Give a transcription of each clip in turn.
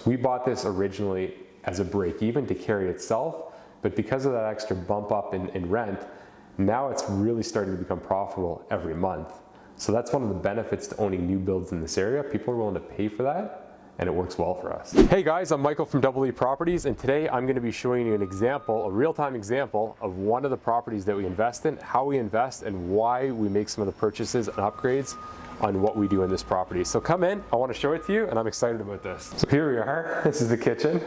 We bought this originally as a break even to carry itself, but because of that extra bump up in rent, now it's really starting to become profitable every month. So that's one of the benefits to owning new builds in this area. People are willing to pay for that, and it works well for us. Hey guys, I'm Michael from Double E Properties, and today I'm going to be showing you an example, a real-time example of one of the properties that we invest in, how we invest, and why we make some of the purchases and upgrades on what we do in this property. So come in, I want to show it to you, and I'm excited about this. So here we are, this is the kitchen.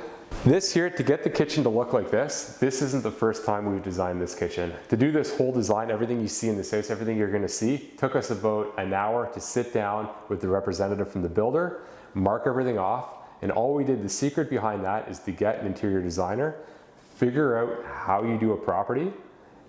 This here, to get the kitchen to look like this isn't the first time we've designed this kitchen. To do this whole design, everything you see in this house, everything you're gonna see, took us about an hour to sit down with the representative from the builder, mark everything off, and all we did, the secret behind that is to get an interior designer, figure out how you do a property,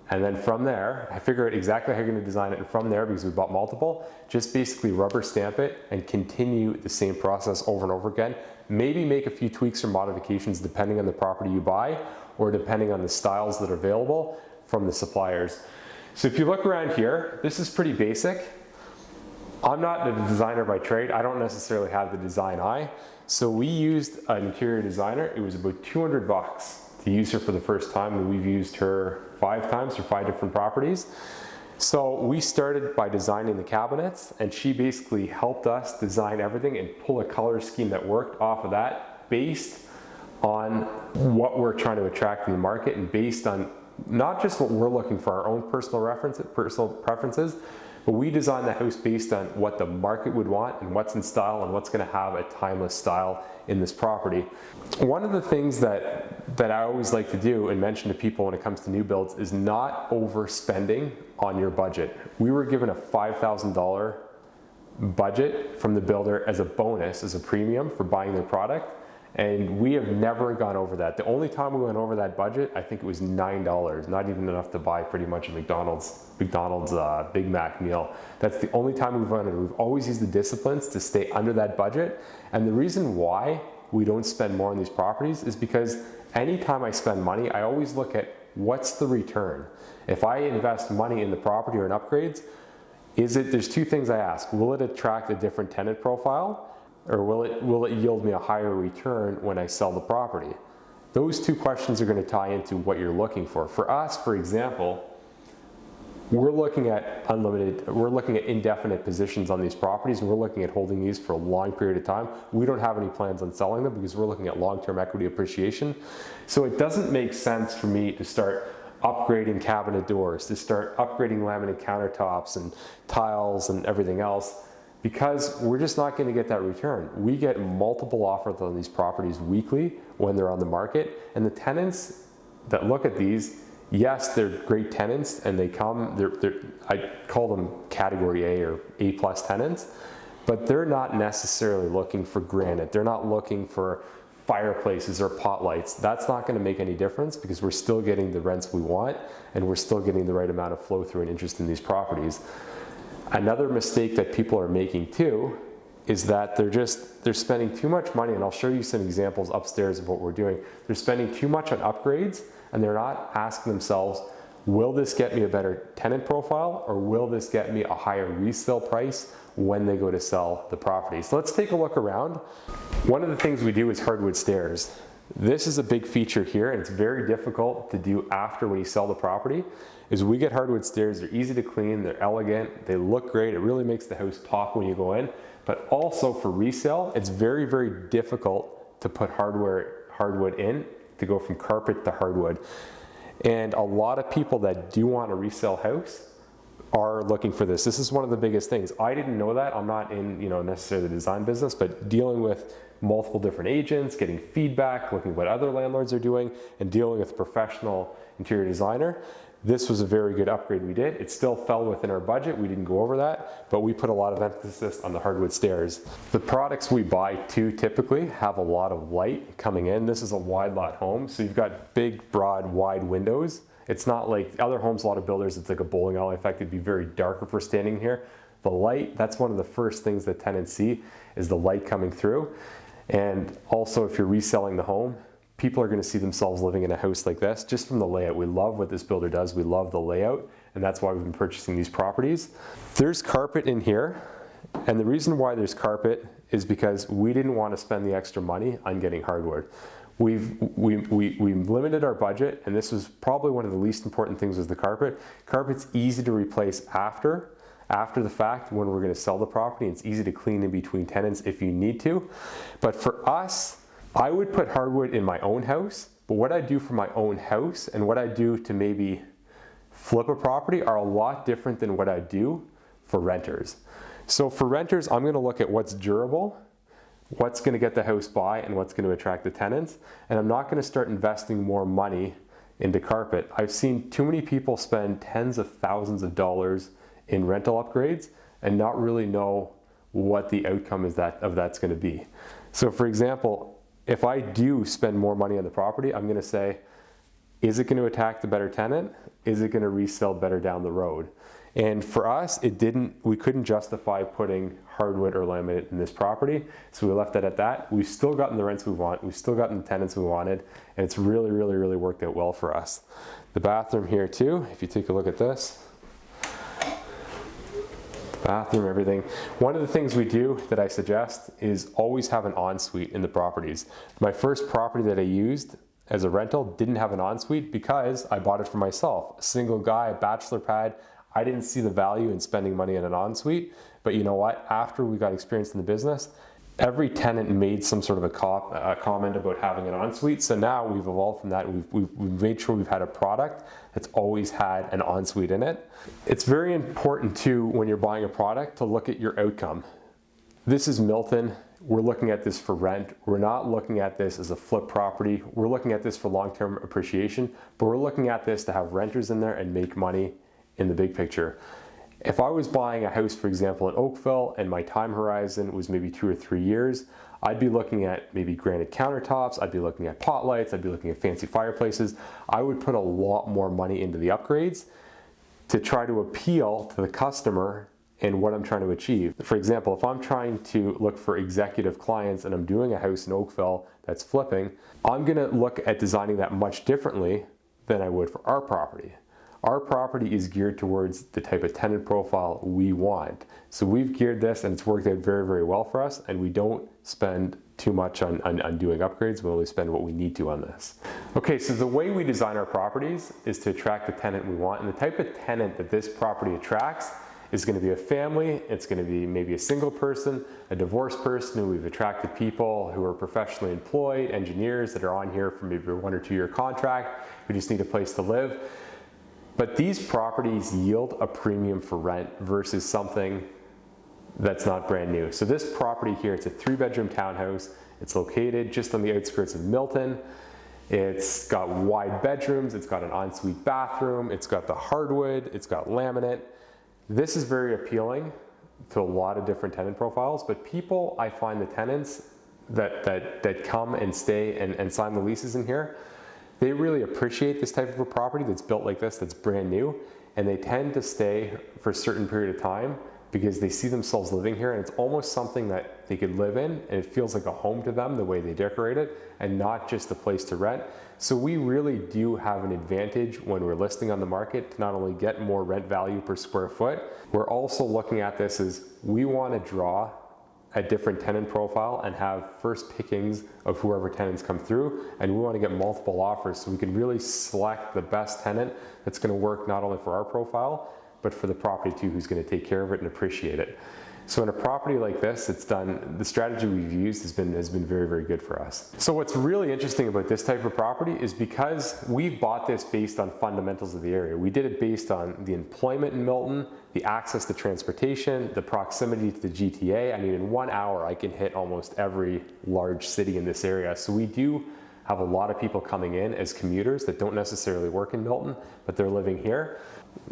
and then from there, I figure out exactly how you're gonna design it, and from there, because we bought multiple, just basically rubber stamp it and continue the same process over and over again. Maybe make a few tweaks or modifications depending on the property you buy or depending on the styles that are available from the suppliers. So if you look around here, this is pretty basic. I'm not a designer by trade. I don't necessarily have the design eye. So we used an interior designer. It was about 200 bucks to use her for the first time, and we've used her 5 times for 5 different properties. So we started by designing the cabinets, and she basically helped us design everything and pull a color scheme that worked off of that based on what we're trying to attract in the market and based on not just what we're looking for, our own personal preferences, but we designed the house based on what the market would want and what's in style and what's going to have a timeless style in this property. One of the things that I always like to do and mention to people when it comes to new builds is not overspending on your budget. We were given a $5,000 budget from the builder as a bonus, as a premium for buying their product, and we have never gone over that. The only time we went over that budget, I think it was $9, not even enough to buy pretty much a McDonald's Big Mac meal. That's the only time we've went. We've always used the disciplines to stay under that budget, and the reason why we don't spend more on these properties is because anytime I spend money, I always look at what's the return. If I invest money in the property or in upgrades, there's 2 things I ask. Will it attract a different tenant profile, or will it yield me a higher return when I sell the property? Those 2 questions are going to tie into what you're looking for. For us, for example, we're looking at indefinite positions on these properties, and we're looking at holding these for a long period of time. We don't have any plans on selling them because we're looking at long-term equity appreciation. So it doesn't make sense for me to start upgrading cabinet doors, to start upgrading laminate countertops and tiles and everything else, because we're just not going to get that return. We get multiple offers on these properties weekly when they're on the market, and the tenants that look at these, yes, they're great tenants, and they come, I call them category A or A+ tenants, but they're not necessarily looking for granite. They're not looking for fireplaces or pot lights. That's not going to make any difference because we're still getting the rents we want, and we're still getting the right amount of flow through and interest in these properties. Another mistake that people are making too is that they're spending too much money, and I'll show you some examples upstairs of what we're doing. They're spending too much on upgrades, and they're not asking themselves, will this get me a better tenant profile, or will this get me a higher resale price when they go to sell the property? So let's take a look around. One of the things we do is hardwood stairs. This is a big feature here, and it's very difficult to do after when you sell the property, is we get hardwood stairs. They're easy to clean, they're elegant, they look great, it really makes the house pop when you go in, but also for resale, it's very, very difficult to put hardwood in, to go from carpet to hardwood. And a lot of people that do want a resale house are looking for this. This is one of the biggest things. I didn't know that. I'm not in necessarily the design business, but dealing with multiple different agents, getting feedback, looking at what other landlords are doing, and dealing with a professional interior designer, this was a very good upgrade we did. It still fell within our budget. We didn't go over that, but we put a lot of emphasis on the hardwood stairs. The products we buy too typically have a lot of light coming in. This is a wide lot home, so you've got big, broad, wide windows. It's not like other homes, a lot of builders, it's like a bowling alley effect. It'd be very dark if we're standing here. The light, that's one of the first things that tenants see, is the light coming through. And also, if you're reselling the home, people are going to see themselves living in a house like this just from the layout. We love what this builder does. We love the layout, and that's why we've been purchasing these properties. There's carpet in here, and the reason why there's carpet is because we didn't want to spend the extra money on getting hardwood. We limited our budget, and this was probably one of the least important things, was the carpet. Carpet's easy to replace after the fact when we're going to sell the property. It's easy to clean in between tenants if you need to. But for us, I would put hardwood in my own house, but what I do for my own house and what I do to maybe flip a property are a lot different than what I do for renters. So for renters, I'm going to look at what's durable, what's going to get the house by, and what's going to attract the tenants. And I'm not going to start investing more money into carpet. I've seen too many people spend tens of thousands of dollars in rental upgrades and not really know what the outcome is of that's going to be. So for example, if I do spend more money on the property, I'm going to say, is it going to attract the better tenant? Is it going to resell better down the road? And for us, we couldn't justify putting hardwood or laminate in this property, so we left it at that. We've still gotten the rents we want, we've still gotten the tenants we wanted, and it's really, really, really worked out well for us. The bathroom here too, if you take a look at this, bathroom, everything. One of the things we do that I suggest is always have an ensuite in the properties. My first property that I used as a rental didn't have an ensuite because I bought it for myself. A single guy, a bachelor pad. I didn't see the value in spending money on an ensuite, but you know what? After we got experience in the business, every tenant made some sort of a comment about having an ensuite. So now we've evolved from that. We've made sure we've had a product that's always had an ensuite in it. It's very important too, when you're buying a product, to look at your outcome. This is Milton. We're looking at this for rent. We're not looking at this as a flip property. We're looking at this for long-term appreciation, but we're looking at this to have renters in there and make money in the big picture. If I was buying a house, for example, in Oakville, and my time horizon was maybe 2 or 3 years, I'd be looking at maybe granite countertops, I'd be looking at pot lights, I'd be looking at fancy fireplaces. I would put a lot more money into the upgrades to try to appeal to the customer and what I'm trying to achieve. For example, if I'm trying to look for executive clients and I'm doing a house in Oakville that's flipping, I'm gonna look at designing that much differently than I would for our property. Our property is geared towards the type of tenant profile we want. So we've geared this and it's worked out very, very well for us, and we don't spend too much on doing upgrades. We only spend what we need to on this. Okay, so the way we design our properties is to attract the tenant we want, and the type of tenant that this property attracts is going to be a family, it's going to be maybe a single person, a divorced person. We've attracted people who are professionally employed, engineers that are on here for maybe a 1 or 2 year contract, who just need a place to live. But these properties yield a premium for rent versus something that's not brand new. So this property here, it's a 3-bedroom townhouse. It's located just on the outskirts of Milton. It's got wide bedrooms, it's got an ensuite bathroom, it's got the hardwood, it's got laminate. This is very appealing to a lot of different tenant profiles, but people, I find the tenants that come and stay and sign the leases in here, they really appreciate this type of a property that's built like this, that's brand new, and they tend to stay for a certain period of time because they see themselves living here, and it's almost something that they could live in, and it feels like a home to them the way they decorate it, and not just a place to rent. So we really do have an advantage when we're listing on the market to not only get more rent value per square foot, we're also looking at this as we want to draw a different tenant profile and have first pickings of whoever tenants come through, and we want to get multiple offers so we can really select the best tenant that's going to work not only for our profile but for the property too, who's going to take care of it and appreciate it. So in a property like this, the strategy we've used has been very, very good for us. So what's really interesting about this type of property is because we bought this based on fundamentals of the area. We did it based on the employment in Milton, the access to transportation, the proximity to the GTA. I mean, in 1 hour, I can hit almost every large city in this area. So we do have a lot of people coming in as commuters that don't necessarily work in Milton, but they're living here.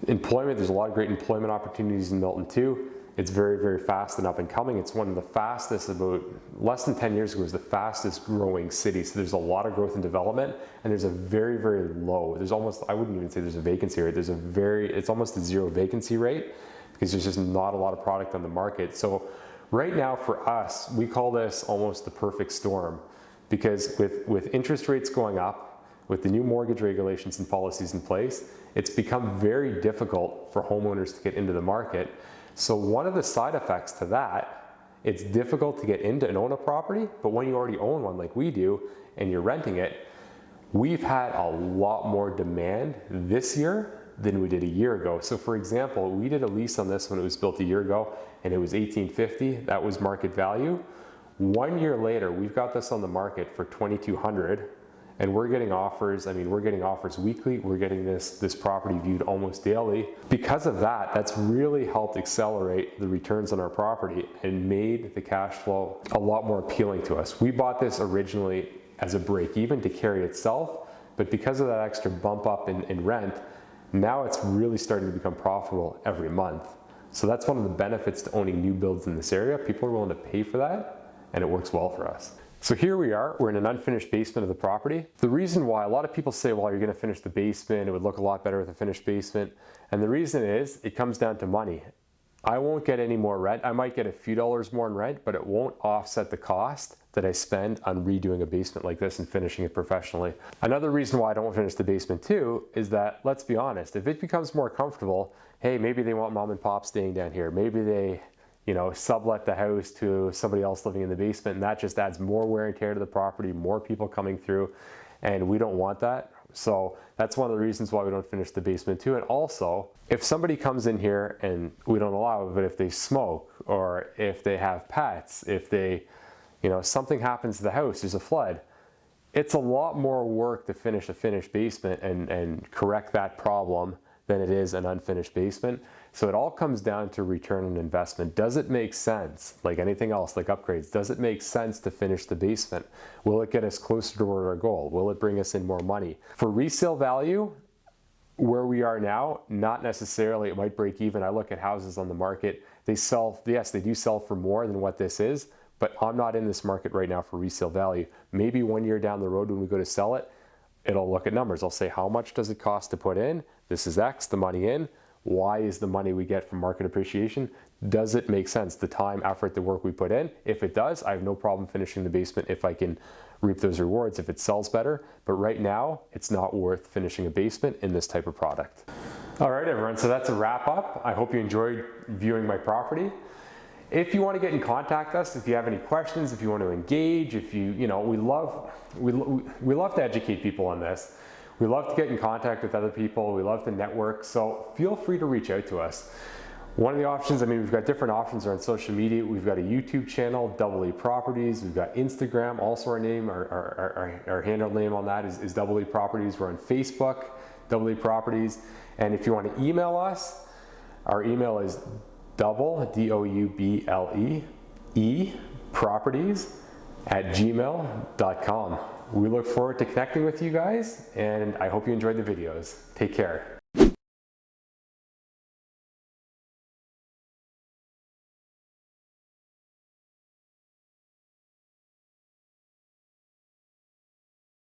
Employment, there's a lot of great employment opportunities in Milton too. It's very, very fast and up and coming. It's one of the fastest, about less than 10 years ago, it was the fastest growing city. So there's a lot of growth and development, and there's a very, very low, there's almost, I wouldn't even say there's a vacancy rate. It's almost a 0 vacancy rate because there's just not a lot of product on the market. So right now for us, we call this almost the perfect storm, because with interest rates going up, with the new mortgage regulations and policies in place, it's become very difficult for homeowners to get into the market. So one of the side effects to that it's difficult to get into and own a property, but when you already own one like we do and you're renting it, we've had a lot more demand this year than we did a year ago. So for example, we did a lease on this when it was built a year ago and it was $1,850. That was market value. 1 year later, we've got this on the market for $2,200 and we're getting offers. I mean, we're getting offers weekly. We're getting this property viewed almost daily. Because of that, that's really helped accelerate the returns on our property and made the cash flow a lot more appealing to us. We bought this originally as a break even to carry itself, but because of that extra bump up in rent, now it's really starting to become profitable every month. So that's one of the benefits to owning new builds in this area. People are willing to pay for that, and it works well for us. So here we are, we're in an unfinished basement of the property. The reason why a lot of people say, well, you're gonna finish the basement, it would look a lot better with a finished basement. And the reason is, it comes down to money. I won't get any more rent. I might get a few dollars more in rent, but it won't offset the cost that I spend on redoing a basement like this and finishing it professionally. Another reason why I don't finish the basement too is that, let's be honest, if it becomes more comfortable, hey, maybe they want mom and pop staying down here. Maybe they, sublet the house to somebody else living in the basement, and that just adds more wear and tear to the property, more people coming through, and we don't want that. So that's one of the reasons why we don't finish the basement too. And also, if somebody comes in here, and we don't allow it, but if they smoke, or if they have pets, if they, something happens to the house, there's a flood, it's a lot more work to finish a finished basement and correct that problem than it is an unfinished basement. So it all comes down to return on investment. Does it make sense? Like anything else, like upgrades, does it make sense to finish the basement? Will it get us closer toward our goal? Will it bring us in more money? For resale value, where we are now, not necessarily. It might break even. I look at houses on the market. They sell, yes, they do sell for more than what this is, but I'm not in this market right now for resale value. Maybe 1 year down the road when we go to sell it, it'll look at numbers. I'll say, how much does it cost to put in? This is X, the money in. Y is the money we get from market appreciation. Does it make sense? The time, effort, the work we put in? If it does, I have no problem finishing the basement if I can reap those rewards, if it sells better. But right now, it's not worth finishing a basement in this type of product. All right, everyone, so that's a wrap up. I hope you enjoyed viewing my property. If you want to get in contact with us, if you have any questions, if you want to engage, if we love to educate people on this. We love to get in contact with other people. We love to network. So feel free to reach out to us. One of the options, we've got different options on social media. We've got a YouTube channel, doubleeproperties. We've got Instagram, also our name, our handle name on that is doubleeproperties. We're on Facebook, doubleeproperties. And if you want to email us, our email is doubleeproperties@gmail.com. We look forward to connecting with you guys, and I hope you enjoyed the videos. Take care.